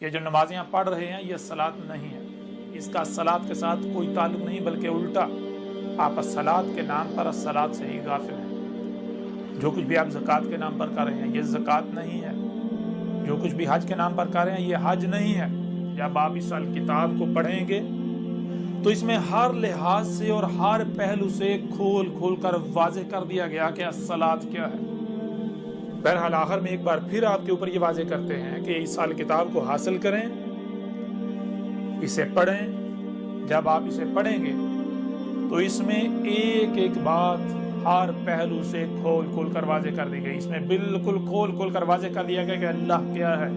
یہ جو نمازیں آپ پڑھ رہے ہیں یہ صلاۃ نہیں ہے، اس کا صلاۃ کے ساتھ کوئی تعلق نہیں، بلکہ الٹا آپ الصلاۃ کے نام پر الصلاۃ سے ہی غافل ہیں۔ جو کچھ بھی آپ زکوٰۃ کے نام پر کر رہے ہیں یہ زکوٰۃ نہیں ہے، جو کچھ بھی حج کے نام پر کر رہے ہیں یہ حج نہیں ہے۔ جب آپ اس کتاب کو پڑھیں گے تو اس میں ہر لحاظ سے اور ہر پہلو سے کھول کھول کر واضح کر دیا گیا کہ الصلاۃ کیا ہے۔ بہرحال آخر میں ایک بار پھر آپ کے اوپر یہ واضح کرتے ہیں کہ اس کتاب کو حاصل کریں، اسے پڑھیں۔ جب آپ اسے پڑھیں گے تو اس میں ایک ایک بات ہر پہلو سے کھول کھول کر واضح کر دی گئی۔ اس میں بالکل کھول کھول کر واضح کر دیا گیا کہ اللہ کیا ہے۔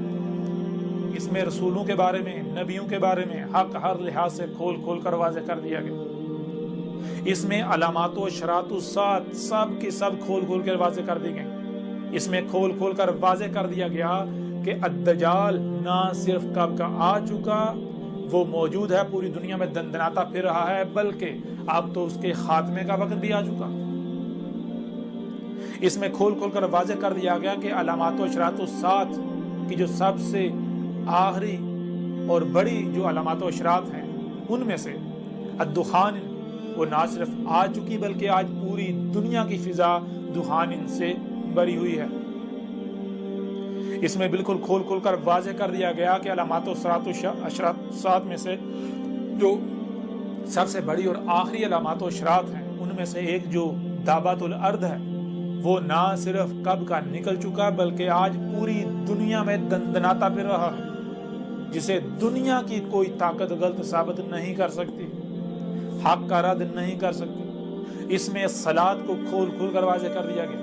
اس میں رسولوں کے بارے میں، نبیوں کے بارے میں حق ہر لحاظ سے کھول کھول کر واضح کر دیا گیا۔ اس میں علامات و اشراط الساعۃ سب کی سب کھول کھول کر واضح کر دی گئی۔ اس میں کھول کھول کر واضح کر دیا گیا کہ الدجال نہ صرف کب کا آ چکا، وہ موجود ہے، پوری دنیا میں دندناتا پھر رہا ہے، بلکہ اب تو اس کے خاتمے کا وقت بھی آ چکا۔ اس میں کھول کھول کر واضح کر دیا گیا کہ علامات و اشراط الساعۃ کی جو سب سے آخری اور بڑی جو علامات و اشراط ہیں ان میں سے الدخان، وہ نہ صرف آ چکی بلکہ آج پوری دنیا کی فضا دخان سے بری ہوئی ہے۔ اس میں بالکل کھول کھول کر واضح کر دیا گیا کہ علامات و اشراط میں سے جو سب سے بڑی اور آخری علامات و اشراط ہیں ان میں سے ایک جو دابۃ الارض ہے وہ نہ صرف کب کا نکل چکا بلکہ آج پوری دنیا میں دندناتا پھر رہا ہے، جسے دنیا کی کوئی طاقت غلط ثابت نہیں کر سکتی، حق کا رد نہیں کر سکتی۔ اس میں صلاۃ کو کھول کھول کر واضح کر دیا گیا۔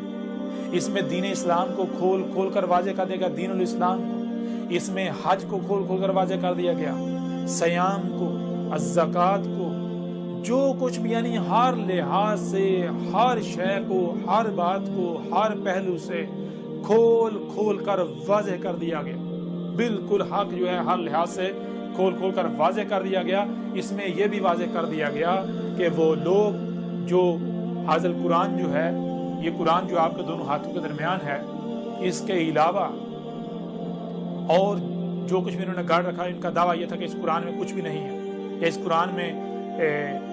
اس میں دین اسلام کو کھول کھول کر واضح کر دیا گیا، دین الاسلام کو۔ اس میں حج کو کھول کھول کر واضح کر دیا گیا، سیام کو، الزکوٰۃ کو، جو کچھ بھی، یعنی ہر لحاظ سے ہر شے کو، ہر بات کو، ہر پہلو سے کھول کھول کر واضح کر دیا گیا۔ بالکل حق جو ہے ہر لحاظ سے کھول کھول کر واضح کر دیا گیا۔ اس میں یہ بھی واضح کر دیا گیا کہ وہ لوگ جو حاضر قرآن جو ہے، یہ قرآن جو آپ کے دونوں ہاتھوں کے درمیان ہے، اس کے علاوہ اور جو کچھ بھی انہوں نے گاڑ رکھا، ان کا دعویٰ یہ تھا کہ اس قرآن میں کچھ بھی نہیں ہے، یا اس قرآن میں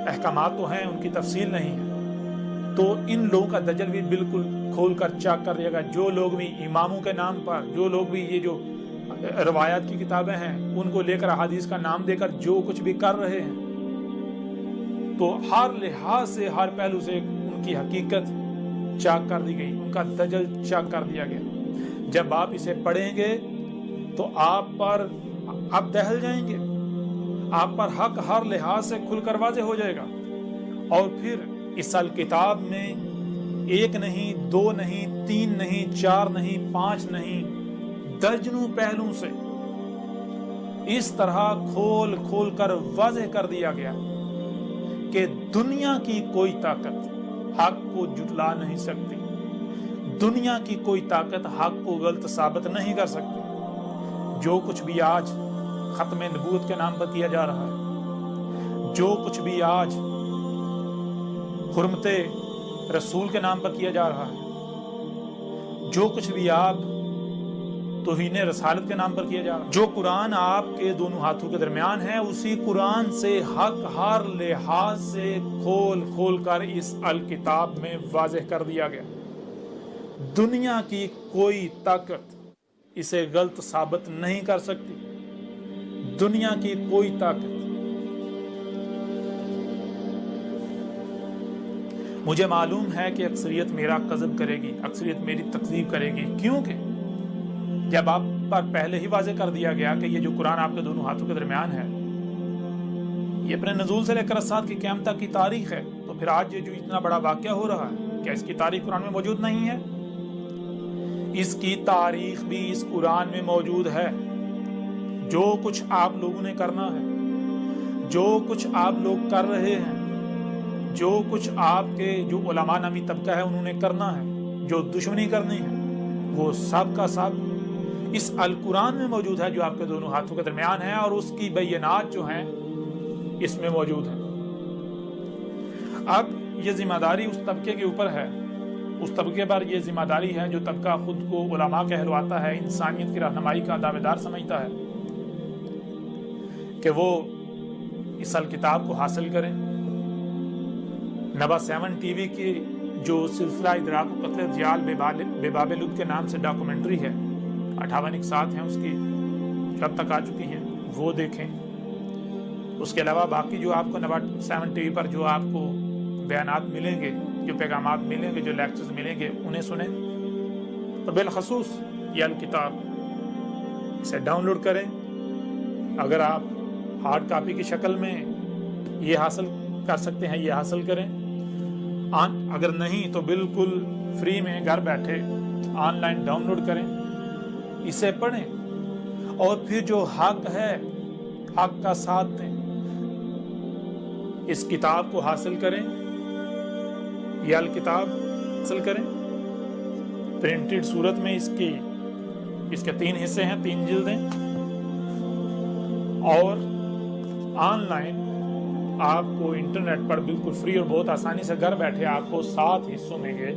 احکامات تو ہیں، ان کی تفصیل نہیں ہے۔ تو ان لوگوں کا دجل بھی بالکل کھول کر چاک کر دیا گیا۔ جو لوگ بھی اماموں کے نام پر، جو لوگ بھی یہ جو روایات کی کتابیں ہیں ان کو لے کر، احادیث کا نام دے کر جو کچھ بھی کر رہے ہیں، تو ہر لحاظ سے ہر پہلو سے ان کی حقیقت چاک کر دی گئی، ان کا دجل چاک کر دیا گیا۔ جب آپ اسے پڑھیں گے تو آپ پر آپ دہل جائیں گے، آپ پر حق ہر لحاظ سے کھل کر واضح ہو جائے گا۔ اور پھر اس کتاب میں ایک نہیں، دو نہیں، تین نہیں، چار نہیں، پانچ نہیں، درجنوں پہلوں سے اس طرح کھول کھول کر واضح کر دیا گیا کہ دنیا کی کوئی طاقت حق کو جھٹلا نہیں سکتی، دنیا کی کوئی طاقت حق کو غلط ثابت نہیں کر سکتی۔ جو کچھ بھی آج ختم نبوت کے نام پر کیا جا رہا ہے، جو کچھ بھی آج حرمت رسول کے نام پر کیا جا رہا ہے، جو کچھ بھی آپ توہین رسالت کے نام پر کیا جا رہا ہے، جو قرآن آپ کے دونوں ہاتھوں کے درمیان ہے، اسی قرآن سے حق ہر لحاظ سے کھول کھول کر اس الکتاب میں واضح کر دیا گیا۔ دنیا کی کوئی طاقت اسے غلط ثابت نہیں کر سکتی، دنیا کی کوئی طاقت۔ مجھے معلوم ہے کہ اکثریت میرا کذب کرے گی، اکثریت میری تکذیب کرے گی، کیونکہ جب آپ پر پہلے ہی واضح کر دیا گیا کہ یہ جو قرآن آپ کے دونوں ہاتھوں کے درمیان ہے یہ اپنے نزول سے لے کر ساتھ کی قیامت تک کی تاریخ ہے، تو پھر آج یہ جو اتنا بڑا واقعہ ہو رہا ہے کیا اس کی تاریخ قرآن میں موجود نہیں ہے؟ اس کی تاریخ بھی اس قرآن میں موجود ہے۔ جو کچھ آپ لوگوں نے کرنا ہے، جو کچھ آپ لوگ کر رہے ہیں، جو کچھ آپ کے جو علماء نامی طبقہ ہے انہوں نے کرنا ہے، جو دشمنی کرنی ہے، وہ سب کا سب اس القرآن میں موجود ہے جو آپ کے دونوں ہاتھوں کے درمیان ہے، اور اس کی بینات جو ہیں اس میں موجود ہیں۔ اب یہ ذمہ داری اس طبقے کے اوپر ہے، اس طبقے پر یہ ذمہ داری ہے جو طبقہ خود کو علماء کہلواتا ہے، انسانیت کی رہنمائی کا دعوے دار سمجھتا ہے، کہ وہ اس الکتاب کو حاصل کریں۔ نبا 7 ٹی وی کی جو سلسلہ ادراک و قتل جیال بے باب لد کے نام سے ڈاکومنٹری ہے، 58 اقساط ہیں اس کی، جو اب تک آ چکی ہیں، وہ دیکھیں۔ اس کے علاوہ باقی جو آپ کو نبا 7 ٹی وی پر جو آپ کو بیانات ملیں گے، جو پیغامات ملیں گے، جو لیکچرز ملیں گے، انہیں سنیں۔ اور بالخصوص یہ الکتاب، اسے ڈاؤن لوڈ کریں۔ اگر آپ ہارڈ کاپی کی شکل میں یہ حاصل کر سکتے ہیں، یہ حاصل کریں۔ اگر نہیں تو بالکل فری میں گھر بیٹھے آن لائن ڈاؤن لوڈ کریں، اسے پڑھیں، اور پھر جو حق ہے، حق کا ساتھ دیں۔ اس کتاب کو حاصل کریں، یہ الکتاب حاصل کریں۔ پرنٹڈ صورت میں اس کے 3 حصے ہیں، 3 جلدیں، اور آن لائن آپ کو انٹرنیٹ پر بالکل فری اور بہت آسانی سے گھر بیٹھے آپ کو 7 حصوں میں یہ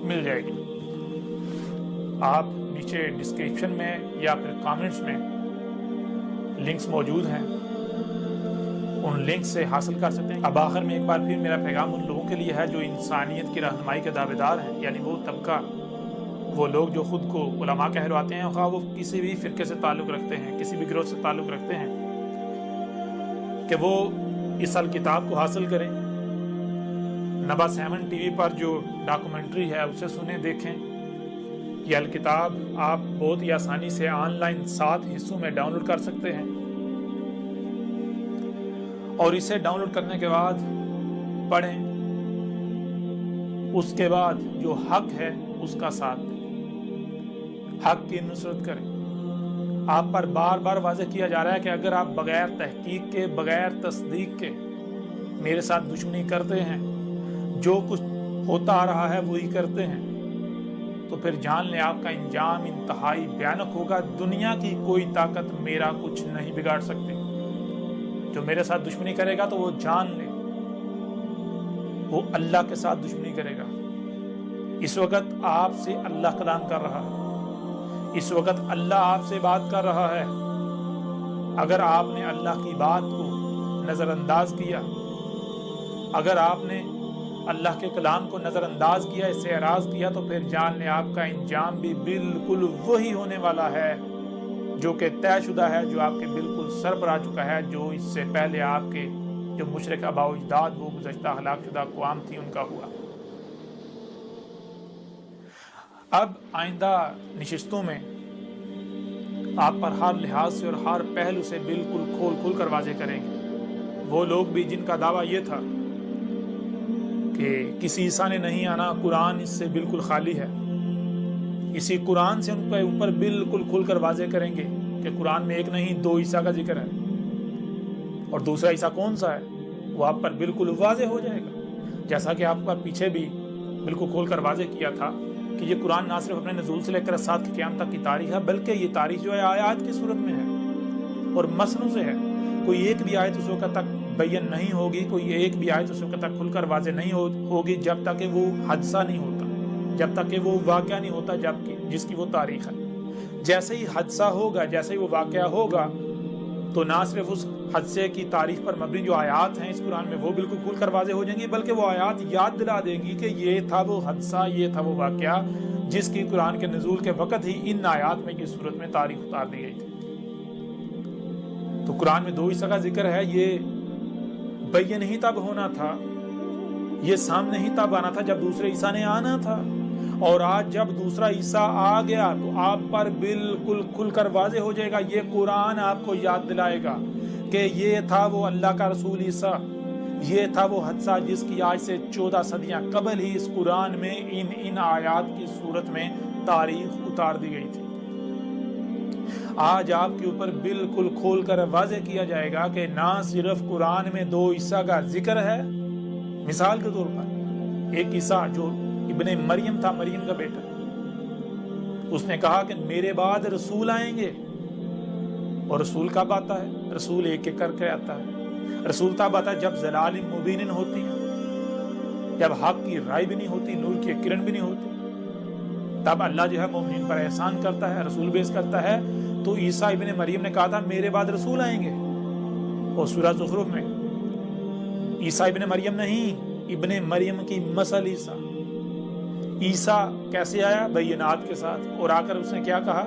مل جائے گی۔ آپ نیچے ڈسکرپشن میں یا پھر کامنٹس میں لنکس موجود ہیں، ان لنک سے حاصل کر سکتے ہیں۔ اب آخر میں ایک بار پھر میرا پیغام ان لوگوں کے لیے ہے جو انسانیت کی رہنمائی کے دعوے دار ہیں، یعنی وہ طبقہ، وہ لوگ جو خود کو علماء کہلواتے ہیں، خواہ وہ کسی بھی فرقے سے تعلق رکھتے ہیں، کسی بھی گروہ سے تعلق رکھتے ہیں، کہ وہ اس الکتاب کو حاصل کریں۔ نبا 7 ٹی وی پر جو ڈاکومنٹری ہے اسے سنیں، دیکھیں۔ یہ الکتاب آپ بہت ہی آسانی سے آن لائن 7 حصوں میں ڈاؤن لوڈ کر سکتے ہیں، اور اسے ڈاؤن لوڈ کرنے کے بعد پڑھیں۔ اس کے بعد جو حق ہے اس کا ساتھ دیں، حق کی نصرت کریں۔ آپ پر بار بار واضح کیا جا رہا ہے کہ اگر آپ بغیر تحقیق کے، بغیر تصدیق کے میرے ساتھ دشمنی کرتے ہیں، جو کچھ ہوتا آ رہا ہے وہی کرتے ہیں، تو پھر جان لیں آپ کا انجام انتہائی بھیانک ہوگا۔ دنیا کی کوئی طاقت میرا کچھ نہیں بگاڑ سکتی۔ جو میرے ساتھ دشمنی کرے گا تو وہ جان لے وہ اللہ کے ساتھ دشمنی کرے گا۔ اس وقت آپ سے اللہ کلام کر رہا ہے، اس وقت اللہ آپ سے بات کر رہا ہے۔ اگر آپ نے اللہ کی بات کو نظر انداز کیا، اگر آپ نے اللہ کے کلام کو نظر انداز کیا، اس سے اعراض کیا، تو پھر جان لیں آپ کا انجام بھی بالکل وہی ہونے والا ہے جو کہ طے شدہ ہے، جو آپ کے بالکل سر پر آ چکا ہے، جو اس سے پہلے آپ کے جو مشرک آباء و اجداد، وہ گزشتہ ہلاک شدہ اقوام تھی، ان کا ہوا۔ اب آئندہ نشستوں میں آپ پر ہر لحاظ سے اور ہر پہلو سے بالکل کھول کر واضح کریں گے۔ وہ لوگ بھی جن کا دعویٰ یہ تھا کہ کسی عیسیٰ نے نہیں آنا، قرآن اس سے بالکل خالی ہے، اسی قرآن سے ان کے اوپر بالکل کھل کر واضح کریں گے کہ قرآن میں ایک نہیں 2 عیسیٰ کا ذکر ہے، اور دوسرا عیسیٰ کون سا ہے وہ آپ پر بالکل واضح ہو جائے گا۔ جیسا کہ آپ پر پیچھے بھی بالکل کھول کر واضح کیا تھا کہ یہ قرآن نہ صرف اپنے نزول سے لے کر ساتھ کی قیامت تک کی تاریخ ہے، بلکہ یہ تاریخ جو ہے آیات کی صورت میں ہے اور مصنوع سے ہے۔ کوئی ایک بھی آیت اس وقت تک بیان نہیں ہوگی، کوئی ایک بھی آیت اس وقت تک کھل کر واضح نہیں ہوگی جب تک کہ وہ حادثہ نہیں ہوتا، جب تک کہ وہ واقعہ نہیں ہوتا جس کی وہ تاریخ ہے۔ جیسے ہی حادثہ ہوگا، جیسے ہی وہ واقعہ ہوگا، تو نہ صرف اس حادثے کی تاریخ پر مبنی جو آیات ہیں اس قرآن میں وہ بالکل کھل کر واضح ہو جائیں گی، بلکہ وہ آیات یاد دلا دیں گی کہ یہ تھا وہ حادثہ، یہ تھا وہ واقعہ جس کی قرآن کے نزول کے وقت ہی ان آیات میں کی صورت میں تاریخ اتار دی گئی تھی۔ تو قرآن میں 2 عیسیٰ کا ذکر ہے، یہ بیان ہی تب ہونا تھا، یہ سامنے ہی تب آنا تھا جب دوسرے عیسیٰ نے آنا تھا، اور آج جب دوسرا عیسیٰ آ گیا تو آپ پر بالکل کھل کر واضح ہو جائے گا۔ یہ قرآن آپ کو یاد دلائے گا کہ یہ تھا وہ اللہ کا رسول عیسیٰ، یہ تھا وہ حادثہ جس کی آج سے 14 صدیاں قبل ہی اس قرآن میں ان آیات کی صورت میں تاریخ اتار دی گئی تھی۔ آج آپ کے اوپر بالکل کھول کر واضح کیا جائے گا کہ نہ صرف قرآن میں 2 عیسیٰ کا ذکر ہے، مثال کے طور پر ایک عیسیٰ جو ابن مریم تھا، مریم کا بیٹا، اس نے کہا کہ میرے بعد رسول آئیں گے، اور رسول کب آتا ہے؟ رسول ایک ایک کر کے آتا ہے۔ رسول تب آتا ہے جب ضلال مبین ہوتی ہیں، جب حق کی رائے بھی نہیں ہوتی، نور کی کرن بھی نہیں ہوتی، تب اللہ جو ہے مومنین پر احسان کرتا ہے، رسول بیس کرتا ہے۔ تو عیسیٰ ابن مریم نے کہا تھا میرے بعد رسول آئیں گے، اور سورہ زخرف میں عیسیٰ ابن مریم نہیں، ابن مریم کی مثل عیسیٰ کیسے آیا؟ بینات کے ساتھ، اور آ کر اس نے کیا کہا؟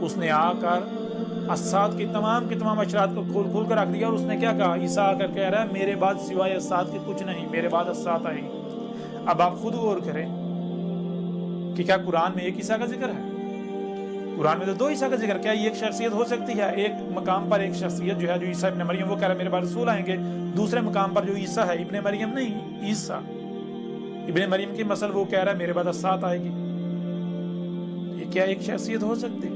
اس نے آ کر اسات کی تمام اشرات کو کھول کھول کر رکھ دیا، اور اس نے کیا کہا؟ عیسیٰ آ کر کہہ رہا ہے میرے بعد سوائے اسات کے کچھ نہیں، میرے بعد اسات آئے گی۔ اب آپ خود غور کریں کہ کیا قرآن میں ایک عیسیٰ کا ذکر ہے؟ قرآن میں تو دو عیسیٰ کا ذکر۔ کیا یہ ایک شخصیت ہو سکتی ہے؟ ایک مقام پر ایک شخصیت جو ہے جو عیسیٰ ابن مریم، وہ کہہ رہا ہے میرے بعد رسول آئیں گے، دوسرے مقام پر جو عیسیٰ ہے ابن مریم نہیں، عیسیٰ ابن مریم کی مثل، وہ کہہ رہا ہے میرے بعد اسات آئے گی۔ یہ کیا ایک شخصیت ہو سکتی؟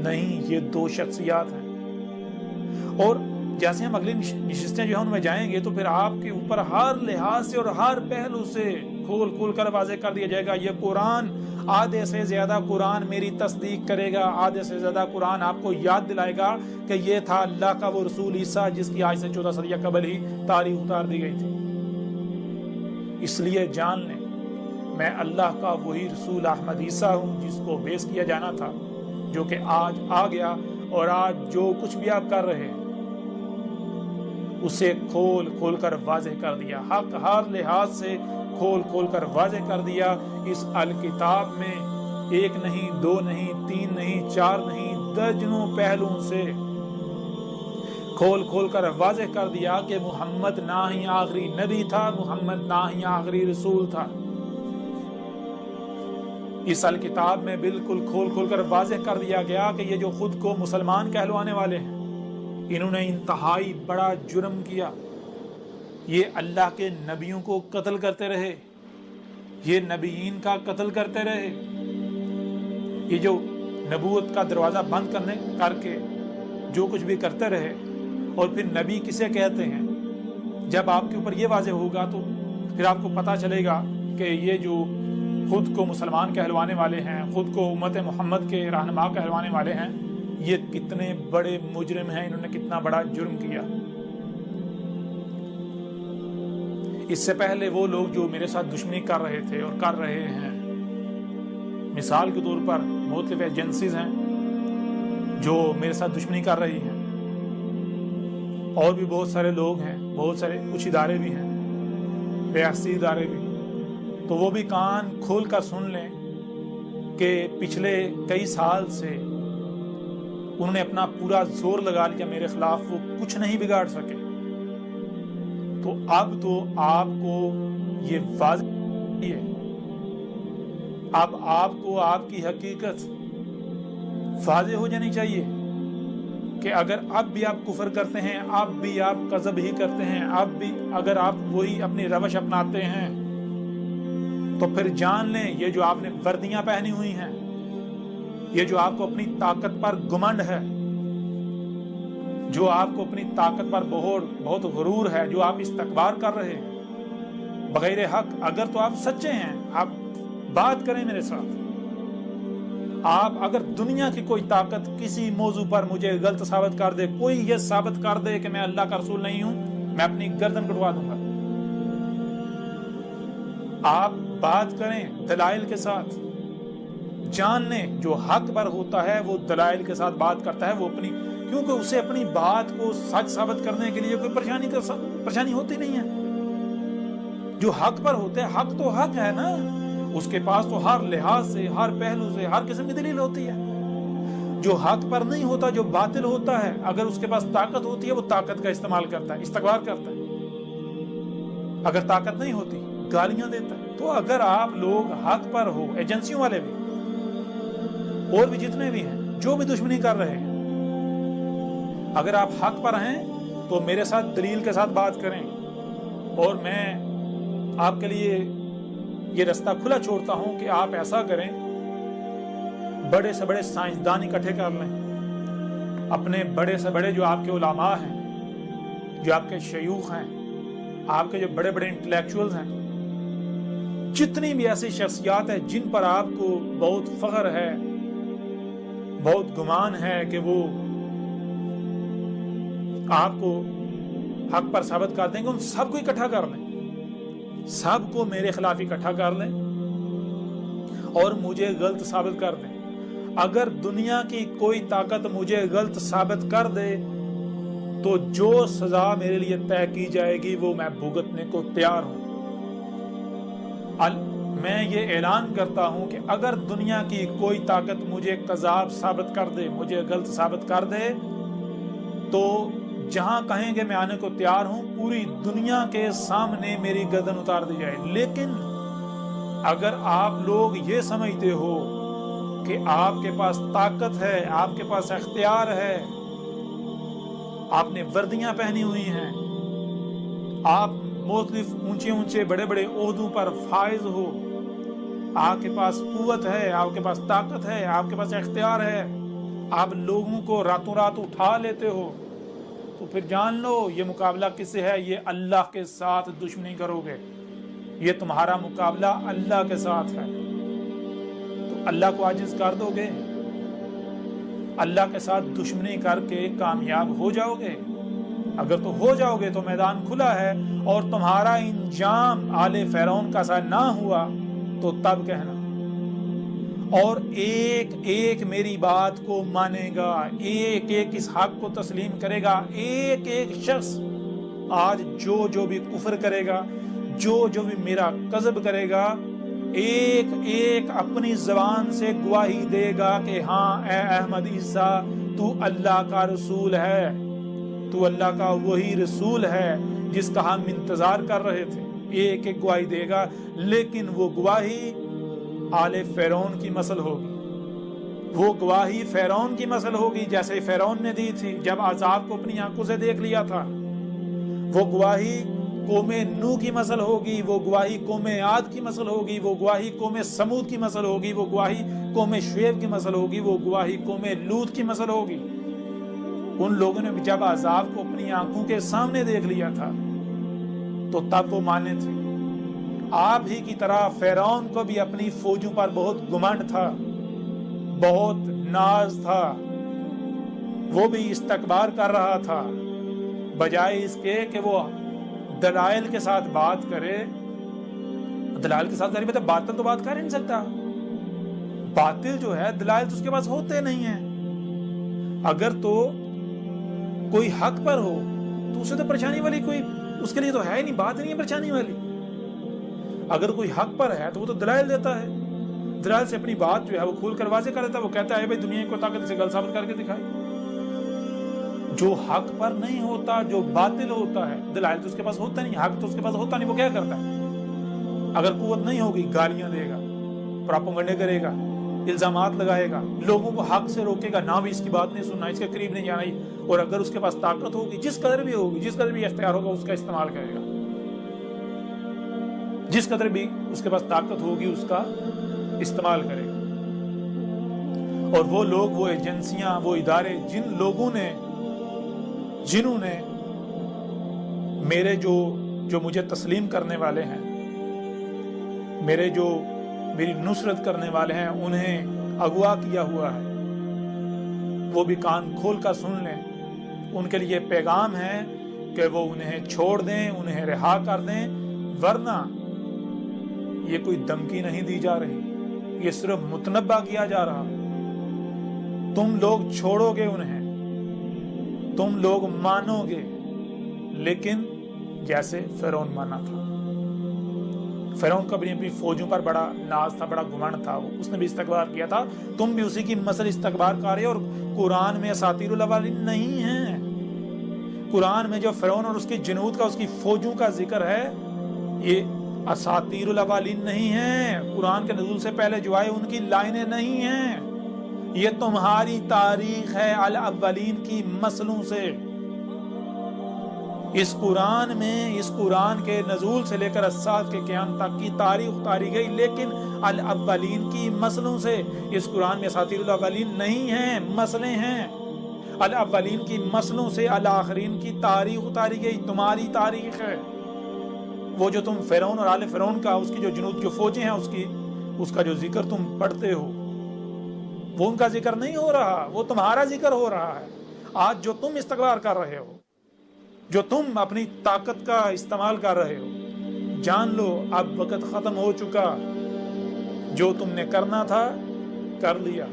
نہیں، یہ دو شخصیات ہیں۔ اور جیسے ہم اگلی نشستیں جو ہیں ان میں جائیں گے تو پھر آپ کے اوپر ہر لحاظ سے اور ہر پہلو سے کھول کھول کر واضح کر دیا جائے گا۔ یہ قرآن آدھے سے زیادہ قرآن میری تصدیق کرے گا، آدھے سے زیادہ قرآن آپ کو یاد دلائے گا کہ یہ تھا اللہ کا وہ رسول عیسیٰ جس کی آج سے 14 صدیہ قبل ہی تاریخ اتار دی گئی تھی۔ اس لیے جان لیں میں اللہ کا وہی رسول احمد عیسیٰ ہوں جس کو پیش کیا جانا تھا، جو کہ آج آ گیا، اور آج جو کچھ بھی آپ کر رہے ہیں اسے کھول کھول کر واضح کر دیا، حق ہر لحاظ سے کھول کھول کر واضح کر دیا۔ اس الکتاب میں ایک نہیں، دو نہیں، تین نہیں، چار نہیں، درجنوں پہلوؤں سے کھول کھول کر واضح کر دیا کہ محمد نہ ہی آخری نبی تھا، محمد نہ ہی آخری رسول تھا۔ اس الکتاب میں بالکل کھول کھول کر واضح کر دیا گیا کہ یہ جو خود کو مسلمان کہلوانے والے ہیں، انہوں نے انتہائی بڑا جرم کیا۔ یہ اللہ کے نبیوں کو قتل کرتے رہے، یہ نبیین کا قتل کرتے رہے، یہ جو نبوت کا دروازہ بند کر کے جو کچھ بھی کرتے رہے۔ اور پھر نبی کسے کہتے ہیں؟ جب آپ کے اوپر یہ واضح ہوگا تو پھر آپ کو پتہ چلے گا کہ یہ جو خود کو مسلمان کہلوانے والے ہیں، خود کو امت محمد کے رہنما کہلوانے والے ہیں، یہ کتنے بڑے مجرم ہیں، انہوں نے کتنا بڑا جرم کیا۔ اس سے پہلے وہ لوگ جو میرے ساتھ دشمنی کر رہے تھے اور کر رہے ہیں، مثال کے طور پر مختلف ایجنسیز ہیں جو میرے ساتھ دشمنی کر رہی ہیں، اور بھی بہت سارے لوگ ہیں، بہت سارے کچھ ادارے بھی ہیں، ریاستی ادارے بھی، تو وہ بھی کان کھول کر سن لیں کہ پچھلے کئی سال سے انہوں نے اپنا پورا زور لگا لیا میرے خلاف، وہ کچھ نہیں بگاڑ سکے۔ تو اب تو آپ کو یہ واضح ہے، اب آپ کو آپ کی حقیقت واضح ہو جانی چاہیے کہ اگر اب بھی آپ کفر کرتے ہیں، اب بھی آپ کذب ہی کرتے ہیں، اب بھی اگر آپ وہی اپنی روش اپناتے ہیں، تو پھر جان لیں یہ جو آپ نے وردیاں پہنی ہوئی ہیں، یہ جو آپ کو اپنی طاقت پر گمنڈ ہے، جو آپ کو اپنی طاقت پر بہت غرور ہے، جو آپ استکبار کر رہے ہیں بغیر حق، اگر تو آپ سچے ہیں آپ بات کریں میرے ساتھ۔ آپ اگر دنیا کی کوئی طاقت کسی موضوع پر مجھے غلط ثابت کر دے، کوئی یہ ثابت کر دے کہ میں اللہ کا رسول نہیں ہوں، میں اپنی گردن کٹوا دوں گا۔ آپ بات کریں دلائل کے ساتھ، جان لیں جو حق پر ہوتا ہے وہ دلائل کے ساتھ بات کرتا ہے، وہ اپنی، کیونکہ اسے اپنی بات کو سچ ثابت کرنے کے لیے کوئی پریشانی ہوتی نہیں ہے۔ جو حق پر ہوتے ہیں، حق تو حق ہے نا، اس کے پاس تو ہر لحاظ سے، ہر پہلو سے، ہر قسم کی دلیل ہوتی ہے۔ جو حق پر نہیں ہوتا، جو باطل ہوتا ہے، اگر اس کے پاس طاقت ہوتی ہے وہ طاقت کا استعمال کرتا ہے، استکبار کرتا ہے۔ اگر طاقت نہیں ہوتی گالیاں دیتا ہے۔ تو اگر آپ لوگ حق پر ہو، ایجنسیوں والے بھی اور بھی جتنے بھی ہیں جو بھی دشمنی کر رہے ہیں، اگر آپ حق پر ہیں تو میرے ساتھ دلیل کے ساتھ بات کریں، اور میں آپ کے لیے یہ رستہ کھلا چھوڑتا ہوں کہ آپ ایسا کریں، بڑے سے بڑے سائنسدان اکٹھے کر لیں، اپنے بڑے سے بڑے جو آپ کے علماء ہیں، جو آپ کے شیوخ ہیں، آپ کے جو بڑے بڑے انٹلیکچوئلز ہیں، جتنی بھی ایسی شخصیات ہیں جن پر آپ کو بہت فخر ہے، بہت گمان ہے کہ وہ آپ کو حق پر ثابت کر دیں گے، ان سب کو اکٹھا کر لیں، سب کو میرے خلاف اکٹھا کر لیں اور مجھے غلط ثابت کر دیں۔ اگر دنیا کی کوئی طاقت مجھے غلط ثابت کر دے تو جو سزا میرے لیے طے کی جائے گی وہ میں بھگتنے کو تیار ہوں۔ میں یہ اعلان کرتا ہوں کہ اگر دنیا کی کوئی طاقت مجھے کذاب ثابت کر دے، مجھے غلط ثابت کر دے، تو جہاں کہیں گے میں آنے کو تیار ہوں، پوری دنیا کے سامنے میری گردن اتار دی جائے۔ لیکن اگر آپ لوگ یہ سمجھتے ہو کہ آپ کے پاس طاقت ہے، آپ کے پاس اختیار ہے، آپ نے وردیاں پہنی ہوئی ہیں، آپ مختلف اونچے اونچے بڑے بڑے عہدوں پر فائز ہو، آپ کے پاس قوت ہے، آپ کے پاس طاقت ہے، آپ کے پاس اختیار ہے، آپ لوگوں کو راتوں رات اٹھا لیتے ہو، تو پھر جان لو یہ مقابلہ کس سے ہے؟ یہ اللہ کے ساتھ دشمنی کرو گے، یہ تمہارا مقابلہ اللہ کے ساتھ ہے۔ تو اللہ کو عاجز کر دو گے؟ اللہ کے ساتھ دشمنی کر کے کامیاب ہو جاؤ گے؟ اگر تو ہو جاؤ گے تو میدان کھلا ہے، اور تمہارا انجام آل فرعون کا سا نہ ہوا تو تب کہنا۔ اور ایک ایک میری بات کو مانے گا، ایک ایک اس حق کو تسلیم کرے گا، ایک ایک شخص آج جو بھی کفر کرے گا، جو بھی میرا کذب کرے گا، ایک ایک اپنی زبان سے گواہی دے گا کہ ہاں اے احمد عیسیٰ تو اللہ کا رسول ہے، تو اللہ کا وہی رسول ہے جس کا ہم انتظار کر رہے تھے۔ ایک ایک گواہی دے گا، لیکن وہ گواہی آل فرعون کی مثل ہوگی، وہ گواہی فرعون کی مثل ہوگی جیسے فرعون نے دی تھی جب عذاب کو اپنی آنکھوں سے دیکھ لیا تھا۔ وہ گواہی قوم نوح کی مثل ہوگی، وہ گواہی قوم عاد کی مثل ہوگی، وہ گواہی قوم سمود کی مثل ہوگی، وہ گواہی قوم شعیب کی مثل ہوگی، وہ گواہی قوم لوط کی مثل ہوگی۔ ان لوگوں نے جب عذاب کو اپنی آنکھوں کے سامنے دیکھ لیا تھا تو تب وہ مانے تھے۔ آپ ہی کی طرح فرعون کو بھی اپنی فوجوں پر بہت گمنڈ تھا، بہت ناز تھا، وہ بھی استکبار کر رہا تھا، بجائے اس کے کہ وہ دلائل کے ساتھ بات کرے۔ دلائل کے ساتھ ظاہر بات ہے، باطل تو بات کر ہی نہیں سکتا، باطل جو ہے دلائل تو اس کے پاس ہوتے نہیں ہیں۔ اگر تو کوئی حق پر ہو تو اسے تو پریشانی والی کوئی اس کے لیے تو ہے ہی نہیں، بات نہیں ہے پریشانی والی۔ اگر کوئی حق پر ہے تو وہ تو دلائل دیتا ہے، دلائل سے اپنی بات جو ہے وہ کھول کر واضح کر دیتا ہے، وہ کہتا ہے بھائی دنیا کو طاقت سے گل ثابت کر کے دکھائے۔ جو حق پر نہیں ہوتا، جو باطل ہوتا ہے، دلائل تو اس کے پاس ہوتا نہیں، حق تو اس کے پاس ہوتا نہیں، وہ کیا کرتا ہے؟ اگر قوت نہیں ہوگی گالیاں دے گا، پراپیگنڈے کرے گا، الزامات لگائے گا، لوگوں کو حق سے روکے گا، نہ بھی اس کی بات نہیں سننا، اس کے قریب نہیں جانا ہی۔ اور اگر اس کے پاس طاقت ہوگی، جس قدر بھی ہوگی، جس قدر بھی اختیار ہوگا، اس کا استعمال کرے گا، جس قدر بھی اس کے پاس طاقت ہوگی اس کا استعمال کرے گا۔ اور وہ لوگ، وہ ایجنسیاں، وہ ادارے، جنہوں نے میرے جو مجھے تسلیم کرنے والے ہیں، میری نصرت کرنے والے ہیں، انہیں اغوا کیا ہوا ہے، وہ بھی کان کھول کر سن لیں۔ ان کے لیے پیغام ہے کہ وہ انہیں چھوڑ دیں، انہیں رہا کر دیں، ورنہ یہ کوئی دھمکی نہیں دی جا رہی، یہ صرف متنبہ کیا جا رہا۔ تم لوگ چھوڑو گے انہیں، تم لوگ مانو گے، لیکن جیسے فرعون مانا تھا۔ فرعون کا بھی اپنی فوجوں پر بڑا ناز تھا، بڑا گمنڈ تھا، اس نے بھی استکبار کیا تھا، تم بھی اسی کی مثل استکبار کر رہے ہو۔ اور قرآن میں اساطیر الاولین نہیں ہے، قرآن میں جو فرعون اور اس کی جنود کا، اس کی فوجوں کا ذکر ہے، یہ اساطیر الاولین نہیں ہے، قرآن کے نزول سے پہلے جو آئے ان کی لائنیں نہیں ہیں، یہ تمہاری تاریخ ہے الاولین کی مثلوں سے۔ اس قرآن کے نزول سے لے کر الساعۃ کے قیام تک کی تاریخ اتاری گئی، لیکن الاولین کی مثلوں سے۔ اس قرآن میں اساطیر الاولین نہیں ہیں، مسئلے ہیں۔ الاولین کی مثلوں سے الاخرین کی تاریخ اتاری گئی، تمہاری تاریخ ہے۔ وہ جو تم فرعون اور آل فرعون کا، اس کی جو جنود، جو فوجیں ہیں، اس کا جو ذکر تم پڑھتے ہو، وہ ان کا ذکر نہیں ہو رہا، وہ تمہارا ذکر ہو رہا ہے۔ آج جو تم استکبار کر رہے ہو، جو تم اپنی طاقت کا استعمال کر رہے ہو، جان لو اب وقت ختم ہو چکا، جو تم نے کرنا تھا کر لیا۔